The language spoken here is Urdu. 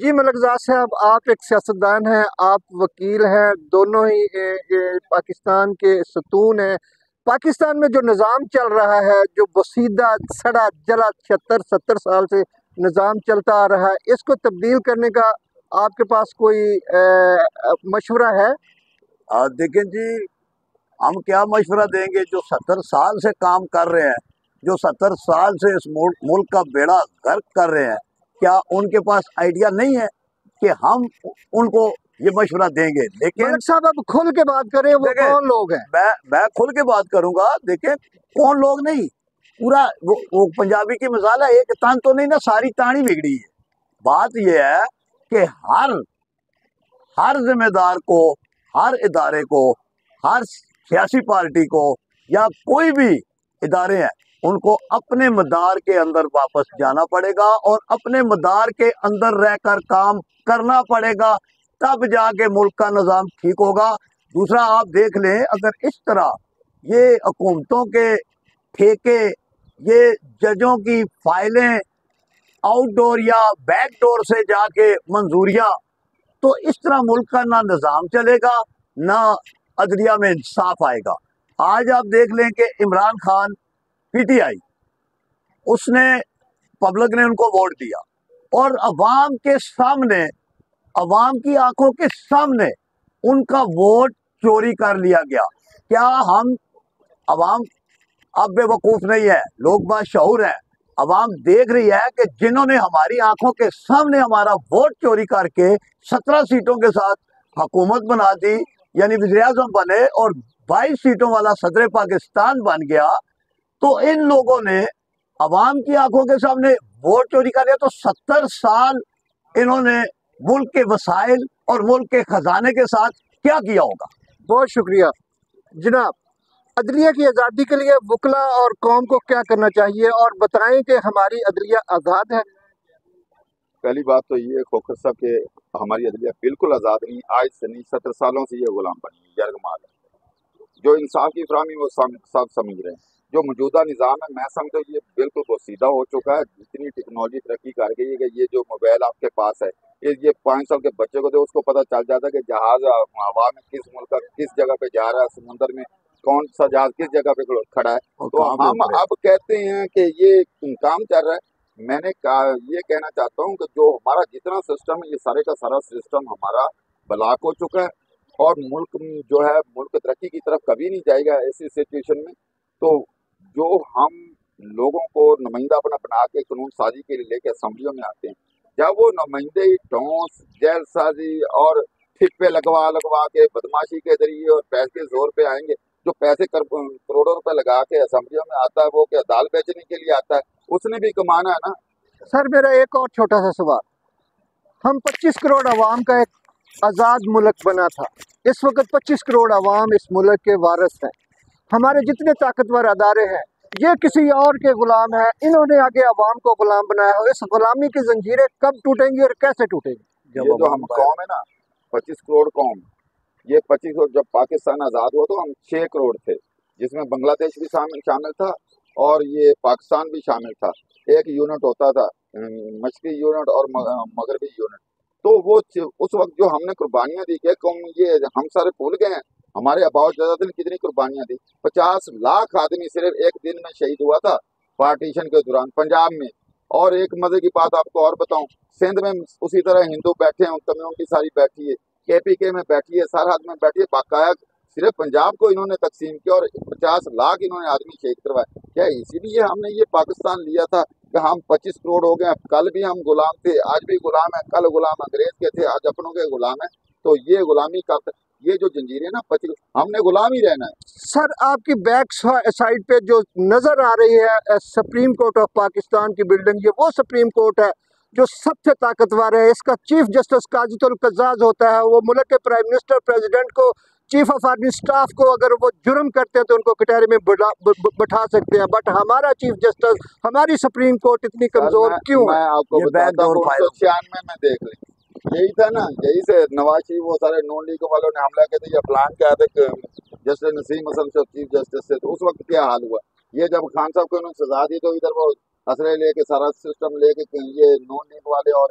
جی ملکزاد صاحب، آپ ایک سیاستدان ہیں، آپ وکیل ہیں، دونوں ہی پاکستان کے ستون ہیں۔ پاکستان میں جو نظام چل رہا ہے، جو بسیدہ سڑا جلا 76-70 سال سے نظام چلتا آ رہا ہے، اس کو تبدیل کرنے کا آپ کے پاس کوئی مشورہ ہے؟ دیکھیں جی، ہم کیا مشورہ دیں گے؟ جو 70 سال سے کام کر رہے ہیں، جو 70 سال سے اس ملک کا بیڑا غرق کر رہے ہیں، کیا ان کے پاس آئیڈیا نہیں ہے کہ ہم ان کو یہ مشورہ دیں گے؟ لیکن ملک صاحب اب کھل کے بات کریں، وہ کون لوگ ہیں؟ میں کھل کے بات کروں گا۔ دیکھیں، کون لوگ نہیں، پورا وہ پنجابی کی مثال ہے، ایک تان تو نہیں نا، ساری تانی بگڑی ہے۔ بات یہ ہے کہ ہر ذمہ دار کو، ہر ادارے کو، ہر سیاسی پارٹی کو یا کوئی بھی ادارے ہیں، ان کو اپنے مدار کے اندر واپس جانا پڑے گا اور اپنے مدار کے اندر رہ کر کام کرنا پڑے گا، تب جا کے ملک کا نظام ٹھیک ہوگا۔ دوسرا، آپ دیکھ لیں، اگر اس طرح یہ حکومتوں کے ٹھیکے، یہ ججوں کی فائلیں آؤٹ ڈور یا بیک ڈور سے جا کے منظوریاں، تو اس طرح ملک کا نہ نظام چلے گا، نہ عدلیہ میں انصاف آئے گا۔ آج آپ دیکھ لیں کہ Imran Khan P T I, اس نے پبلک نے ان کو ووٹ دیا اور عوام کے سامنے، عوام کی آنکھوں کے سامنے ان کا ووٹ چوری کر لیا گیا۔ کیا ہم عوام اب بے وقوف نہیں ہے؟ لوگ باشعور ہیں۔ عوام دیکھ رہی ہے کہ جنہوں نے ہماری آنکھوں کے سامنے ہمارا ووٹ چوری کر کے 17 سیٹوں کے ساتھ حکومت بنا دی، یعنی وزیر اعظم بنے اور 22 سیٹوں والا صدر پاکستان بن گیا، تو ان لوگوں نے عوام کی آنکھوں کے سامنے ووٹ چوری کر لیا۔ تو 70 سال انہوں نے ملک کے وسائل اور ملک کے خزانے کے ساتھ کیا کیا ہوگا؟ بہت شکریہ جناب۔ عدلیہ کی آزادی کے لیے وکلا اور قوم کو کیا کرنا چاہیے، اور بتائیں کہ ہماری عدلیہ آزاد ہے؟ پہلی بات تو یہ کھوکھر صاحب کہ ہماری عدلیہ بالکل آزاد نہیں، آج سے نہیں، 70 سالوں سے یہ غلام بنی ہے، یرغمال ہے۔ جو انصاف کی فراہمی وہ سب سمجھ رہے ہیں۔ جو موجودہ نظام ہے، میں سمجھتا ہوں یہ بالکل بسیدہ ہو چکا ہے۔ جتنی ٹیکنالوجی ترقی کر گئی ہے کہ یہ جو موبائل آپ کے پاس ہے، یہ 5 سال کے بچے کو دے، اس کو پتہ چل جاتا ہے کہ جہاز ہوا میں کس ملک کا کس جگہ پہ جا رہا ہے، سمندر میں کون سا جہاز کس جگہ پہ کھڑا ہے۔ تو ہم اب کہتے ہیں کہ یہ کام چل رہا ہے۔ میں نے یہ کہنا چاہتا ہوں کہ جو ہمارا جتنا سسٹم ہے، یہ سارے کا سارا سسٹم ہمارا بلاک ہو چکا ہے، اور ملک جو ہے، ملک ترقی کی طرف کبھی نہیں جائے گا ایسی سچویشن میں۔ تو جو ہم لوگوں کو نمائندہ اپنا بنا کے قانون سازی کے لیے لے کے اسمبلیوں میں آتے ہیں، جب وہ نمائندے ٹھونس، جیل سازی اور ٹھپے لگوا کے بدماشی کے ذریعے اور پیسے کے زور پہ آئیں گے، جو پیسے کروڑوں روپے لگا کے اسمبلیوں میں آتا ہے، وہ کیا دال بیچنے کے لیے آتا ہے؟ اس نے بھی کمانا ہے نا۔ سر میرا ایک اور چھوٹا سا سوال، ہم 25 کروڑ عوام کا ایک آزاد ملک بنا تھا، اس وقت 25 کروڑ عوام اس ملک کے وارث ہیں۔ ہمارے جتنے طاقتور ادارے ہیں یہ کسی اور کے غلام ہیں، انہوں نے آگے عوام کو غلام بنایا ہے۔ اس غلامی کی زنجیریں کب ٹوٹیں گی اور کیسے ٹوٹیں گی؟ یہ جو ہم قوم ہے نا، 25 کروڑ قوم، یہ 25 کروڑ، جب پاکستان آزاد ہوا تو ہم 6 کروڑ تھے، جس میں بنگلہ دیش بھی شامل تھا اور یہ پاکستان بھی شامل تھا۔ ایک یونٹ ہوتا تھا، مشرقی یونٹ اور مغربی یونٹ۔ تو وہ اس وقت جو ہم نے قربانیاں دی کہ یہ ہم سارے بھول گئے ہیں، ہمارے آباء اجداد نے کتنی قربانیاں دی۔ 50 لاکھ آدمی صرف ایک دن میں شہید ہوا تھا پارٹیشن کے دوران پنجاب میں۔ اور ایک مزے کی بات آپ کو اور بتاؤں، سندھ میں اسی طرح ہندو بیٹھے ہیں، کمیونٹی ساری بیٹھی ہے، کے پی کے میں بیٹھی ہے، سرحد میں بیٹھی ہے، باقاعدہ صرف پنجاب کو انہوں نے تقسیم کیا اور 50 لاکھ انہوں نے آدمی شہید کروائے۔ کیا اسی لیے ہم نے یہ پاکستان لیا تھا کہ ہم 25 کروڑ ہو گئے؟ کل بھی ہم غلام تھے، آج بھی غلام ہیں، کل غلام انگریز کے تھے، آج اپنوں کے غلام ہیں۔ تو یہ غلامی کا یہ جو جنجیریں نا، ہم نے غلام ہی رہنا ہے۔ سر آپ کی بیک سائڈ پہ جو نظر آ رہی ہے سپریم کورٹ آف پاکستان کی بلڈنگ، یہ وہ سپریم کورٹ ہے جو سب سے طاقتور ہے۔ اس کا چیف جسٹس قاضی القزاز ہوتا ہے، وہ ملک کے پرائم منسٹر، پریزیڈنٹ کو، چیف آف آرمی سٹاف کو اگر وہ جرم کرتے ہیں تو ان کو کٹہرے میں بٹھا سکتے ہیں، بٹ ہمارا چیف جسٹس، ہماری سپریم کورٹ اتنی کمزور کیوں ہے؟ میں آپ کو بتاتا ہوں، 1996 میں دیکھ لیں، یہی تھا نا، یہی سے نواز شریف وہ سارے نون لیگ والوں نے حملہ کیا تھا، یہ پلان کیا تھا کہ جسٹس نسیم اسلم سے چیف جسٹس سے، تو اس وقت کیا حال ہوا؟ یہ جب خان صاحب کو انہوں نے سزا دی تو ادھر وہ اسلحے لے کے سارا سسٹم لے کے یہ نون لیگ والے اور